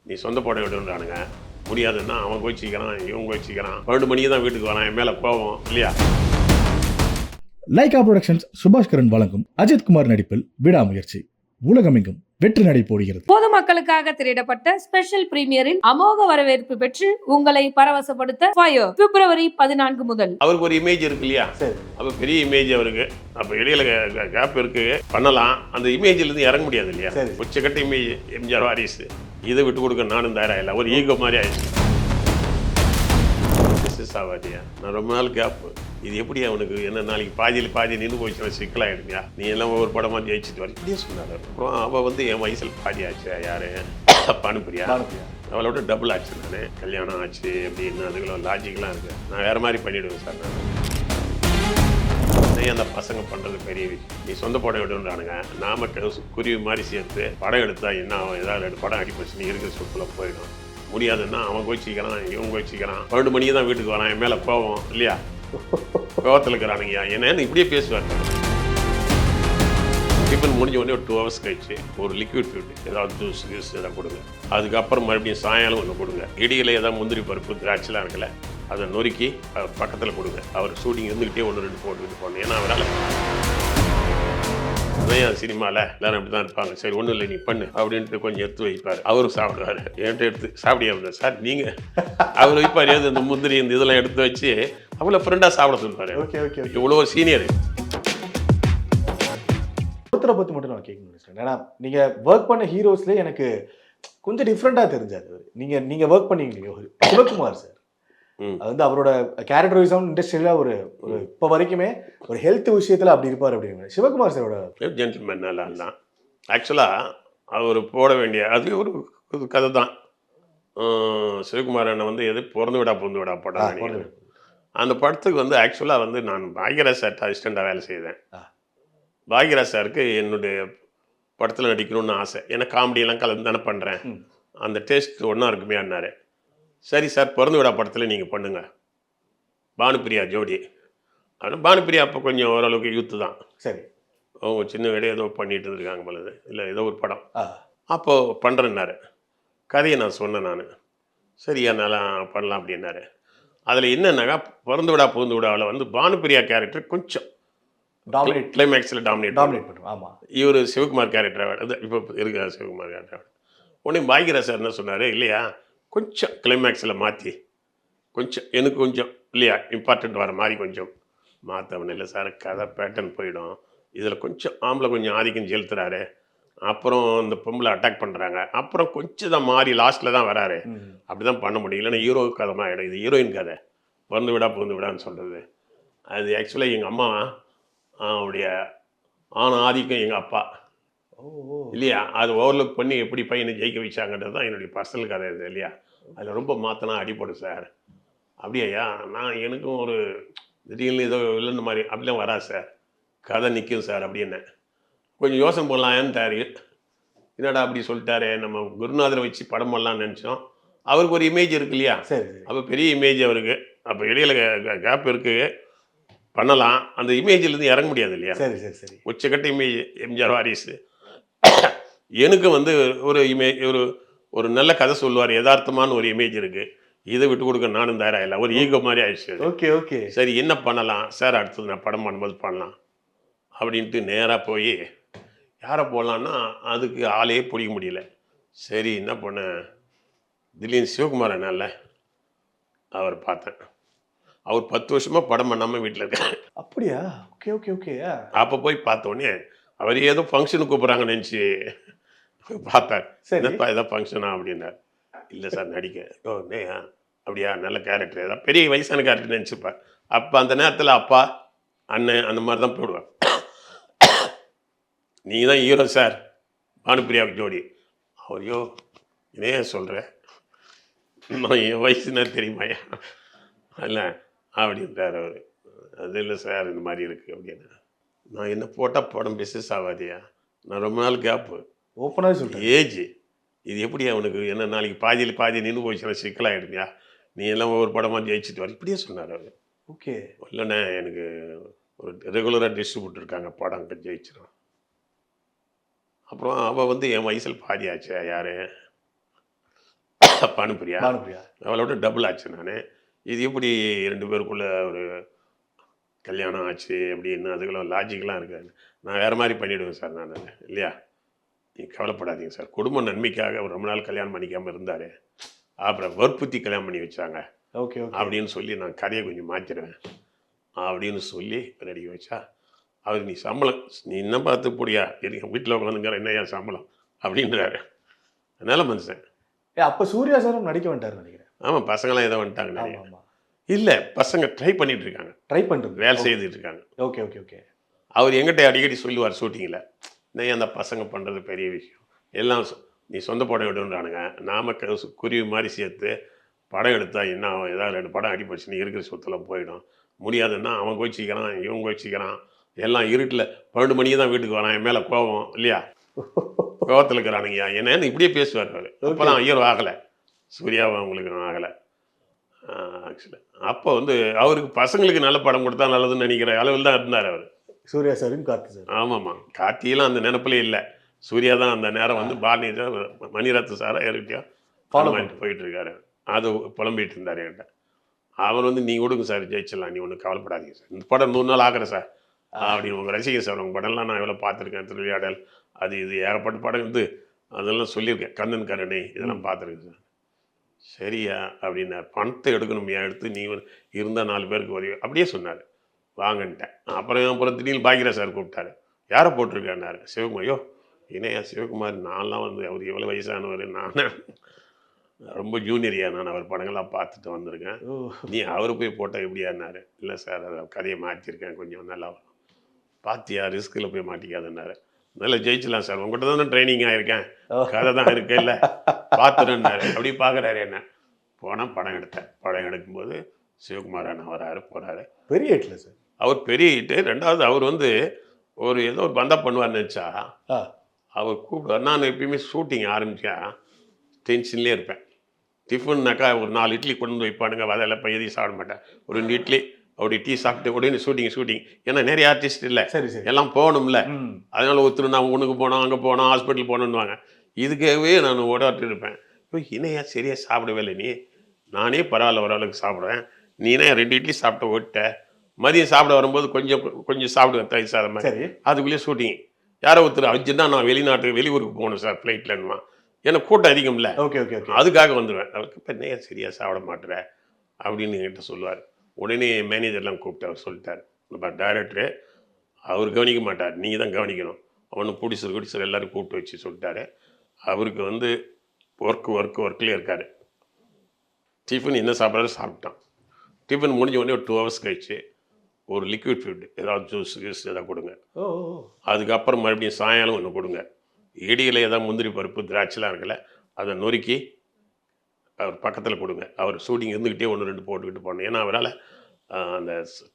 நீ சொந்த போட விடுன்றானுங்க. முடியாதுன்னா அவன் கோச்சிக்கிறான், இவன் கோச்சிக்கிறான். 12 மணிக்கு தான் வீட்டுக்கு வரான், என் மேலே கோவம் இல்லையா? லைகா புரொடக்ஷன்ஸ் சுபாஷ்கரன் வழங்கும் அஜித் குமார் நடிப்பில் விடாமுயற்சி உலகமெங்கும் வெற்றி நடை போடுகிறது. பொதுமக்களுக்காக திரையிடப்பட்ட ஸ்பெஷல் பிரீமியரின் அமோக வரவேற்பு பெற்று உங்களை பரவசப்படுத்த ஃபயர் பிப்ரவரி 14 முதல். அவருக்கு ஒரு இமேஜ் இருக்கு இல்லையா? அப்ப பெரிய இமேஜ் அவருக்கு. அப்ப இடையில கேப் இருக்கு, பண்ணலாம். அந்த இமேஜ்ல இருந்து இறங்க முடியாது இல்லையா? உச்சக்கட்ட இமேஜ் எம்ஜிஆர் வாரிசு. இதை விட்டு கொடுக்க நானும் தயாரா இல்லை. ஒரு ஈகோ மாதிரி ஆயிடுச்சு. ஆவாதியா, நான் ரொம்ப நாள் கேப். இது எப்படி அவனுக்கு என்ன நாளைக்கு பாதி நின்று போச்சுன்னா சிக்கலாயிடுங்க. நீ எல்லாம் ஒவ்வொரு படமா ஜெயிச்சுட்டு வர இப்படியே சொன்னாரு. அப்புறம் அவள் வந்து என் வயசில் பாதி ஆச்சு. யாரு? பானுப்பிரியா. அவளோட டபுள் ஆச்சு. நான் கல்யாணம் ஆச்சு அப்படின்னு அதுக்கெல்லாம் லாஜிக்கெலாம் இருக்கு. நான் வேற மாதிரி பண்ணிவிடுவேன் சார். நான் அந்த பசங்க பண்ணுறது பெரிய விஷயம். நீ சொந்த படம் எடுன்றானுங்க. நாம குருவி மாதிரி சேர்த்து படம் எடுத்தா என்ன அவன் ஏதாவது படம் அடிப்பச்சு நீ இருக்கிற சொத்துல போயிடும். முடியாதுன்னா அவன் கோச்சிக்கிறான், இவன் கோச்சிக்கிறான். 12 மணிக்கு தான் வீட்டுக்கு வரான், என் மேலே கோவம் இல்லையா? கோவத்தில் இருக்கிறானுங்கய்யா. என்னன்னு இப்படியே பேசுவார். டிஃபன் முடிஞ்ச உடனே ஒரு 2 hours கழிச்சு ஒரு லிக்விட் ஃபுட் ஏதாவது ஜூஸ் எதாவது கொடுங்க. அதுக்கப்புறம் மறுபடியும் சாயங்காலம் ஒன்று கொடுங்க. இடியில் ஏதாவது முந்திரி பருப்பு திராட்சைலாம் இருக்குல்ல, அதை நொறுக்கி பக்கத்தில் கொடுங்க. அவர் ஷூட்டிங் இருந்துக்கிட்டே 1-2 போட்டுக்கிட்டு போகணும். ஏன்னா அவரால் சினிமாவில் எல்லாரும் அப்படி தான் இருப்பாங்க. சரி ஒன்றும் இல்லை நீ பண்ணு அப்படின்ட்டு கொஞ்சம் எடுத்து வைப்பார். அவரும் சாப்பிடுவார். என்கிட்ட எடுத்து சாப்பிடியா சார் நீங்கள் அவர் வைப்பார். ஏது இந்த முந்திரி இந்த இதெல்லாம் எடுத்து வச்சு அவ்வளோ ஃப்ரெண்டாக சாப்பிட சொல்லுவார். இவ்வளோ சீனியர். ஒருத்தரை பற்றி மட்டும் நான் கேட்கணும். ஏன்னா நீங்கள் ஒர்க் பண்ண ஹீரோஸ்லேயே எனக்கு கொஞ்சம் டிஃப்ரெண்ட்டாக தெரிஞ்சாது. நீங்கள் ஒர்க் பண்ணீங்க சிவகுமார் சார். அது வந்து அவரோட கேரக்டரிசம் இண்டஸ்ட்ரியில ஒரு இப்போ வரைக்குமே ஒரு ஹெல்த் விஷயத்துல அப்படி இருப்பார் அப்படின்னு. சிவகுமார் சாரோட ஜென்டில்மேன் எல்லாம் தான் ஆக்சுவலாக அவர் போட வேண்டிய அது ஒரு கதை தான். சிவகுமார் அண்ணன் வந்து எது பொந்து விடா படம். அந்த படத்துக்கு வந்து ஆக்சுவலாக வந்து நான் பாக்யராஜ் சார்ட்ட அசிஸ்டண்டாக வேலை செய்தேன். பாக்யராஜ் சாருக்கு என்னுடைய படத்தில் நடிக்கணும்னு ஆசை. ஏன்னா காமெடியெல்லாம் கலந்து தானே பண்ணுறேன், அந்த டேஸ்ட் ஒன்றா இருக்குமே அண்ணாரு. சரி சார், பிறந்து விடா படத்தில் நீங்கள் பண்ணுங்க. பானுப்பிரியா ஜோடி. ஆனால் பானுப்பிரியா அப்போ கொஞ்சம் ஓரளவுக்கு யூத்து தான். சரி, அவங்க சின்ன வேலையை ஏதோ பண்ணிட்டு இருக்காங்க பொழுது இல்லை ஏதோ ஒரு படம். அப்போது பண்ணுறேன்னாரு. கதையை நான் சொன்னேன். நான் சரி என்னால் பண்ணலாம் அப்படின்னாரு. அதில் என்னன்னாக்கா பிறந்து விடா புகுந்து விடாவில் வந்து பானுப்பிரியா கேரக்டர் கொஞ்சம் கிளைமேக்ஸில் டாமினேட் பண்ணும். ஆமாம், இவர் சிவகுமார் கேரக்டரை இப்போ இருக்கிற சிவகுமார் கேரக்டர். உடனே பாக்யராஜ் சார் என்ன சொன்னார், இல்லையா கொஞ்சம் கிளைமேக்ஸில் மாற்றி கொஞ்சம் எனக்கு கொஞ்சம் இல்லையா இம்பார்ட்டண்ட் வர மாதிரி கொஞ்சம் மாற்றவன். இல்லை சார் கதை பேட்டர்ன் போயிடும். இதில் கொஞ்சம் ஆம்பளை கொஞ்சம் ஆதிக்கம் செலுத்துறாரு. அப்புறம் இந்த பொம்பளை அட்டாக் பண்ணுறாங்க. அப்புறம் கொஞ்சம் தான் மாறி லாஸ்ட்டில் தான் வராரு. அப்படி தான் பண்ண முடியும். இல்லைன்னா ஹீரோ கதை தான் ஆகிடும். இது ஹீரோயின் கதை. பிறந்து விடா புகுந்து விடான்னு சொல்கிறது அது ஆக்சுவலாக எங்கள் அம்மா அவருடைய ஆதிக்கம் எங்கள் அப்பா இல்லையா அது ஓவர்லுக் பண்ணி எப்படி பையனை ஜெயிக்க வச்சாங்கன்றது தான் என்னுடைய பர்சனல் கதை இது இல்லையா. அதில் ரொம்ப மாற்றினா அடிப்படும் சார். அப்படியா நான் எனக்கும் ஒரு திடீர்னு ஏதோ இல்லைன்னு மாதிரி அப்படிலாம் வராது சார், கதை நிற்கும் சார் அப்படின்னு கொஞ்சம் யோசனை பண்ணலான்ட்டாரு. என்னடா அப்படி சொல்லிட்டாரு, நம்ம குருநாதரை வச்சு படம் பண்ணலான்னு நினச்சோம். அவருக்கு ஒரு இமேஜ் இருக்கு இல்லையா, அப்போ பெரிய இமேஜ் அவருக்கு. அப்போ இடையில கேப் இருக்குது, பண்ணலாம். அந்த இமேஜ்லேருந்து இறங்க முடியாது இல்லையா? சரி சரி சரி. உச்சக்கட்ட இமேஜ் எம்ஜிஆர் வாரிசு. எனக்கு வந்து ஒரு இமேஜ் ஒரு நல்ல கதை சொல்லுவார், யதார்த்தமான ஒரு இமேஜ் இருக்குது. இதை விட்டு கொடுக்க நானும் தயாரா இல்லை. ஒரு ஈகோ மாதிரி ஆயிடுச்சு. ஓகே ஓகே சரி என்ன பண்ணலாம் சார், அடுத்தது நான் படம் பண்ணும்போது பண்ணலாம் அப்படின்ட்டு நேராக போய் யாரை போடலான்னா அதுக்கு ஆளையே பிடிக்க முடியல. சரி என்ன பண்ண, திடீர்னு சிவகுமார் என்னால அவர் பார்த்தேன். அவர் 10 வருஷமாக படம் பண்ணாமல் வீட்டில் இருக்கார். அப்படியா? Okay okay okay. அப்போ போய் பார்த்தோன்னே அவர் ஏதோ ஃபங்க்ஷனுக்கு கூப்பிட்றாங்கன்னு நினச்சி பார்த்தார். என்னப்பா ஏதோ ஃபங்க்ஷனா அப்படின்னார். இல்லை சார் நடிக்க. ஓ அப்படியா, நல்ல கேரக்டர், ஏதாவது பெரிய வயசான கேரக்டர் நினச்சிப்பார். அப்போ அந்த நேரத்தில் அப்பா அண்ணன் அந்த மாதிரி தான் போடுவார். நீ தான் ஹீரோ சார், பானுப்பிரியாவுக்கு ஜோடி. அவரையோ இதே சொல்கிறேன், நான் என் வயசுனா தெரியுமாயா இல்லை அப்படின்றார் அவர். அது இல்லை சார் இந்த மாதிரி இருக்குது அப்படின்னு. நான் என்ன போட்டால் படம் பிஸ்னஸ் ஆகாதியா, நான் ரொம்ப நாள் கேப்பு, ஓப்பனாக சொல்கிறேன் ஏஜ். இது எப்படி அவனுக்கு என்ன நாளைக்கு பாதி நின்று போச்சுன்னா சிக்கலாகிடுமியா, நீ எல்லாம் ஒவ்வொரு படமாக ஜெயிச்சுட்டு வர இப்படியே சொன்னார் அவர். ஓகே இல்லைண்ணே எனக்கு ஒரு ரெகுலராக டிஸ்ட்ரிபியூட்டர் இருக்காங்க, படம் அங்கே ஜெயிச்சிடும். அப்புறம் அவள் வந்து என் வயசில் பாதி ஆச்சு. யார்? பானுப்பிரியா பானுப்பிரியா. அவளோட டபுள் ஆச்சு நான். இது எப்படி 2 பேருக்குள்ள ஒரு கல்யாணம் ஆச்சு அப்படின்னு அதுக்கெல்லாம் லாஜிக்கெலாம் இருக்காது. நான் வேறு மாதிரி பண்ணிவிடுவேன் சார் நான் இல்லையா? நீங்கள் கவலைப்படாதீங்க சார். குடும்ப நன்மைக்காக அவர் ரொம்ப நாள் கல்யாணம் பண்ணிக்காமல் இருந்தார். அப்புறம் வற்புறுத்தி கல்யாணம் பண்ணி வச்சாங்க ஓகே ஓகே. அப்படின்னு சொல்லி நான் கதையை கொஞ்சம் மாற்றிடுவேன் அப்படின்னு சொல்லி ரெடி வச்சா அவர் நீ சம்பளம் நீ இன்னும் பார்த்து போடியா எனக்கு வீட்டில் உட்காந்துங்கிற என்ன ஏன் சம்பளம் அப்படின்றாரு. அதனால மனுஷன் அப்போ சூர்யா சாரும் நடிக்க வேண்டாருன்னு நினைக்கிறேன். ஆமாம் பசங்களாம் ஏதோ வந்துட்டாங்க நிறைய. ஆமாம். இல்லை பசங்க ட்ரை பண்ணிட்டு இருக்காங்க, ட்ரை பண்ணுறது, வேலை செய்துட்டு இருக்காங்க. Okay okay okay. அவர் எங்கிட்ட அடிக்கடி சொல்லுவார் ஷூட்டிங்கில், நீ அந்த பசங்க பண்ணுறது பெரிய விஷயம், எல்லாம் நீ சொந்த படம் எடுன்றானுங்க, நாம குருவி மாதிரி சேர்த்து படம் எடுத்தா என்ன ஆகும், ஏதாவது 2 படம் அடிப்படிச்சு நீ இருக்கிற சொத்தெல்லாம் போயிடும், முடியாதுன்னா அவன் கோச்சிக்கிறான் இவன் கோச்சிக்கிறான், எல்லாம் இருட்டில் 12 மணிக்கு தான் வீட்டுக்கு வரான், என் மேலே கோபம் இல்லையா, கோபத்தில் இருக்கிறானுங்கய்யா என்னன்னு இப்படியே பேசுவார் அவர். அப்போலாம் ஹீரோ ஆகலை, சூர்யாவும் அவங்களுக்கு ஆகலை ஆக்சுவலாக. அப்போ வந்து அவருக்கு பசங்களுக்கு நல்ல படம் கொடுத்தா நல்லதுன்னு நினைக்கிற அளவில் தான் இருந்தார் அவர். சூர்யா சாரும் கார்த்தி சார். ஆமாம்மா, கார்த்தியெல்லாம் அந்த நினைப்பிலே இல்லை, சூர்யா தான் அந்த நேரம் வந்து பாரதி மணிரத்ன சாரை யார்கிட்டயோ ஃபாலோ பண்ணிட்டு போயிட்டு இருக்காரு. அது புலம்பிட்டு இருந்தார் என்கிட்ட. அவர் வந்து நீ கொடுங்க சார் ஜெயிச்சிடலாம், நீ ஒன்றும் கவலைப்படாதீங்க சார், இந்த படம் 100 நாள் ஆகிறேன் சார் அப்படின்னு உங்கள் ரசிகர் சார், உங்கள் படம்லாம் நான் எவ்வளோ பார்த்துருக்கேன், திருவிளையாடல் அது இது ஏகப்பட்ட படம் வந்து அதெல்லாம் சொல்லியிருக்கேன், கண்ணன் கருணை இதெல்லாம் பார்த்துருக்கேன் சார். சரியா அப்படின்னா பணத்தை எடுக்கணுமையா, எடுத்து நீ இருந்தால் 4 பேருக்கு வருவீங்க அப்படியே சொன்னார். வாங்கன்ட்டேன். அப்புறம் திடீர்னு பாக்கியராஜ் சார் கூப்பிட்டாரு, யாரை போட்டிருக்காருனாரு, சிவகுமார். ஐயோ இணையா சிவகுமார், நான்லாம் வந்து அவர் எவ்வளோ வயசானவர், நான் ரொம்ப ஜூனியரியா, நான் அவர் படங்கள்லாம் பார்த்துட்டு வந்திருக்கேன், நீ அவர் போய் போட்டால் எப்படியாருனாரு. இல்லை சார் அதை கதையை மாற்றிருக்கேன் கொஞ்சம் நல்லா வரும், பார்த்தியா ரிஸ்கில் போய் மாட்டிக்காதுன்னாரு. நல்லா ஜெயிச்சலாம் சார், உங்கள்கிட்ட தானே ட்ரைனிங் ஆகிருக்கேன், கதை தான் இருக்கு இல்லை பார்த்துருன்னாரு. அப்படி பார்க்குறாரு என்ன. போனால் படம் எடுத்தேன். படம் எடுக்கும்போது சிவகுமார் அண்ணா வராரு போகிறாரு. பெரிய ஹிட்ல சார் அவர் பெரிய ஹிட்டு. 2வது அவர் வந்து ஒரு ஏதோ ஒரு பந்தா பண்ணுவார்னு நினச்சா அவர் கூப்பிடுவார். நான் எப்பயுமே ஷூட்டிங் ஆரம்பிச்சா டென்ஷன்லேயே இருப்பேன். டிஃபன்னாக்கா ஒரு 4 இட்லி கொண்டு வந்து வைப்பானுங்க, வதையில் போய் எதையும் சாப்பிட மாட்டேன். ஒரு 2 இட்லி அப்படி டீ சாப்பிட்டு உடனே ஷூட்டிங். ஏன்னா நிறைய ஆர்டிஸ்ட் இல்லை, சரி சரி எல்லாம் போகணும்ல, அதனால ஒருத்தர் நான் உனக்கு போனோம் அங்கே போனோம் ஹாஸ்பிட்டல் போனோன்னுவாங்க. இதுக்காகவே நான் ஓடாட்டு இருப்பேன். இப்போ இணையா சரியாக சாப்பிடவே இல்லை நீ, நானே பரவாயில்ல ஓரளவுக்கு சாப்பிட்றேன், நீனே 2 இட்லி சாப்பிட்டு ஓட்ட, மதியம் சாப்பிட வரும்போது கொஞ்சம் சாப்பிடுவேன் தயிர் சாதம் மாதிரி. அதுக்குள்ளேயே ஷூட்டிங். யாரோ ஒருத்தர் அர்ஜென்ட்டாக நான் வெளியூருக்கு போகணும் சார் ஃப்ளைட்லன்னுவான், ஏன்னா கூட்டம் அதிகம்ல, ஓகே ஓகே ஓகே, அதுக்காக வந்துடுவேன். அவருக்கு இப்போ என்ன சரியாக சாப்பிட மாட்டேற அப்படின்னு என்கிட்ட சொல்லுவார். உடனே மேனேஜர்லாம் கூப்பிட்டு அவர் சொல்லிட்டார், நம்ம டைரக்டரு அவர் கவனிக்க மாட்டார், நீங்கள் தான் கவனிக்கணும், அவனு ப்ரொடியூசர் எல்லோரும் கூப்பிட்டு வச்சு சொல்லிட்டாரு. அவருக்கு வந்து ஒர்க்லேயே இருக்கார். டிஃபன் என்ன சாப்பிட்றாரு சாப்பிட்டான். டிஃபன் முடிஞ்ச உடனே ஒரு 2 ஹவர்ஸ் கழிச்சு ஒரு லிக்விட் ஃபுட் ஏதாவது ஜூஸ் எதாவது கொடுங்க. அதுக்கப்புறம் மறுபடியும் சாயங்காலம் ஒன்று கொடுங்க. இடியில் ஏதாவது முந்திரி பருப்பு திராட்சைலாம் இருக்குல்ல, அதை நொறுக்கி அவர் பக்கத்தில் கொடுங்க. அவர் ஷூட்டிங் இருந்துக்கிட்டே 1-2 போட்டுக்கிட்டு போகணும், ஏன்னா அவரால் அந்த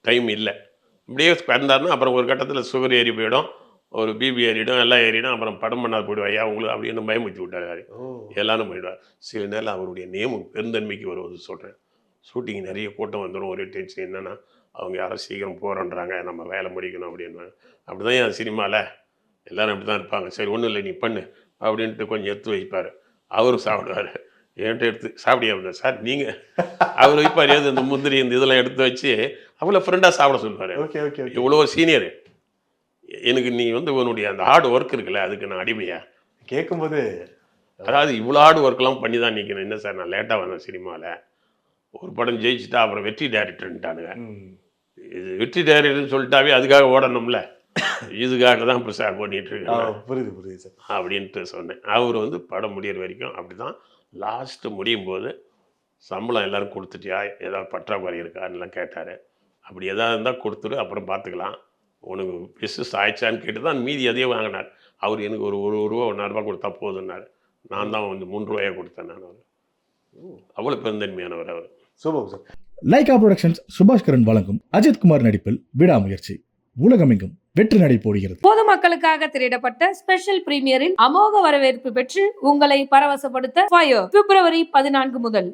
டைம் இல்லை. இப்படியே பிறந்தாருன்னா அப்புறம் ஒரு கட்டத்தில் சுகர் ஏறி போயிடும், ஒரு பிபி ஏறிடும், எல்லாம் ஏறிடும், அப்புறம் படம் பண்ணாது போயிடுவாயா உங்களுக்கு அப்படின்னு பயமுறுத்தி விட்டார். எல்லாரும் போயிடுவார். சில நேரம் அவருடைய நேமும் பெருந்தன்மைக்கு வருவது சொல்கிறேன். ஷூட்டிங் நிறைய கூட்டம் வந்துடும், ஒரே டென்ஷன் என்னென்னா அவங்க யாரும் சீக்கிரம் போகிறோன்றாங்க, நம்ம வேலை முடிக்கணும் அப்படின்னு. அப்படி தான் என் சினிமாவில் எல்லோரும் அப்படி தான் இருப்பாங்க. சரி ஒன்றும் இல்லை நீ பண்ணு அப்படின்ட்டு கொஞ்சம் எடுத்து வைப்பார். அவரும் சாப்பிடுவார். என்கிட்ட எடுத்து சாப்பிடியா அப்படின்னா சார் நீங்கள் அவர் வைப்பார், ஏது இந்த முந்திரி இந்த இதெல்லாம் எடுத்து வச்சு அவ்வளோ ஃப்ரெண்டாக சாப்பிட சொல்லுவார். ஓகே ஓகே, இவ்வளோ சீனியரு எனக்கு, நீ வந்து உன்னுடைய அந்த ஹார்ட் ஒர்க் இருக்குல்ல அதுக்கு நான் அடிமையா கேட்கும்போது, அதாவது இவ்வளோ ஹார்ட் ஒர்க்லாம் பண்ணி தான் நிற்கணும். என்ன சார் நான் லேட்டாக வந்தேன் சினிமாவில், ஒரு படம் ஜெயிச்சுட்டா அப்புறம் வெற்றி டைரக்டர்ன்ட்டானுங்க, இது வெற்றி டைரக்டர்னு சொல்லிட்டாவே அதுக்காக ஓடணும்ல, இதுக்காக தான் இப்போ சார் பண்ணிட்டு இருக்கேன். புரியுது சார் அப்படின்ட்டு சொன்னேன். அவர் வந்து படம் முடியிற வரைக்கும் அப்படி தான். லாஸ்ட்டு முடியும் போது சம்பளம் எல்லோரும் கொடுத்துட்டியா, ஏதாவது பற்றாக்குறை இருக்கான்னுலாம் கேட்டார். அப்படி எதாவது இருந்தால் கொடுத்துரு, அப்புறம் பார்த்துக்கலாம், உனக்கு பிஸ்னஸ் ஆயிடுச்சான்னு கேட்டு தான் மீதி எதையோ வாங்கினார். அவர் எனக்கு ஒரு ரூபா 1 ரூபா கொடுத்தா போதுன்னாரு. நான் தான் வந்து 3 ரூபாயாக கொடுத்தேன் நான். அவர் அவ்வளோ பெருந்தன்மையானவர் அவர். Super sir. Lyca productions Subaskaran வழங்கும் அஜித் குமார் நடிப்பில் விடாமுயற்சி உலகமெங்கும் வெற்றி நடை போடுகிறது. பொதுமக்களுக்காக திரையிடப்பட்ட ஸ்பெஷல் பிரீமியரின் அமோக வரவேற்பு பெற்று உங்களை பரவசப்படுத்த ஃபயர் பிப்ரவரி 14 முதல்